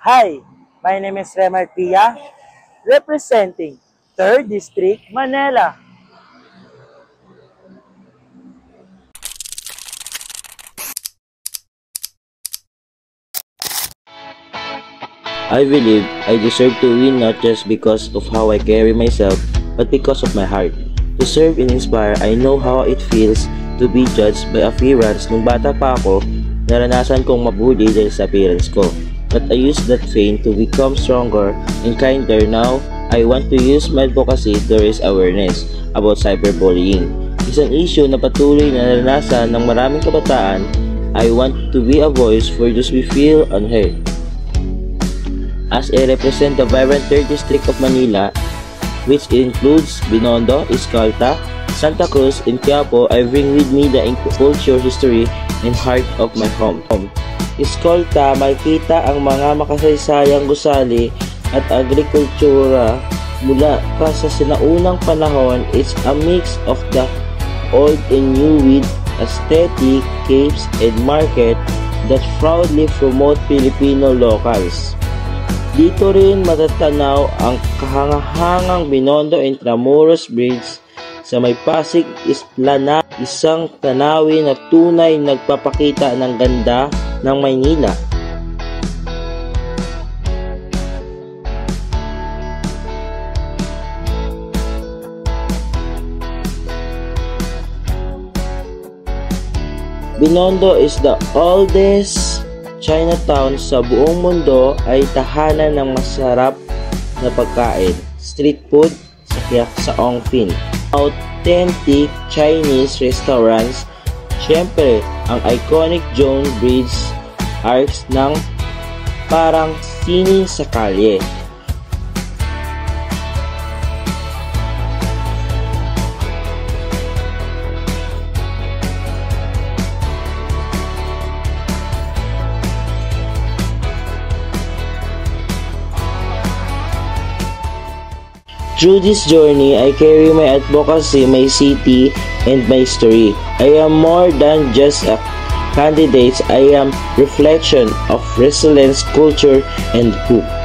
Hi, my name is Remar Pia, representing 3rd District, Manila. I believe I deserve to win not just because of how I carry myself, but because of my heart. To serve and inspire, I know how it feels to be judged by appearance. Nung bata pa ako, naranasan kong mabuli dahil sa appearance ko. But I used that pain to become stronger and kinder. Now, I want to use my advocacy to raise awareness about cyberbullying. Isang issue na patuloy na naranasan ng maraming kabataan. I want to be a voice for those we feel unheard. As I represent the vibrant 3rd District of Manila, which includes Binondo, Escalta, Santa Cruz, and Quiapo, I bring with me the culture, history, and heart of my home. Escalta, makikita ang mga makasaysayang gusali at agrikultura mula pa sa sinaunang panahon. It's a mix of the old and new with aesthetic, caves, and market that proudly promote Filipino locals. Dito rin matatanaw ang kahangahangang Binondo Intramuros Bridge sa may Pasig Esplanade, isang tanawin na tunay nagpapakita ng ganda ng Maynila. Binondo is the oldest Chinatown sa buong mundo, ay tahanan ng masarap na pagkain, street food sa Ongpin, authentic Chinese restaurants, syempre ang iconic Joan Bridge arcs ng parang sining sa kalye. Through this journey, I carry my advocacy, my city, and my story. I am more than just a candidate. I am reflection of resilience, culture, and hope.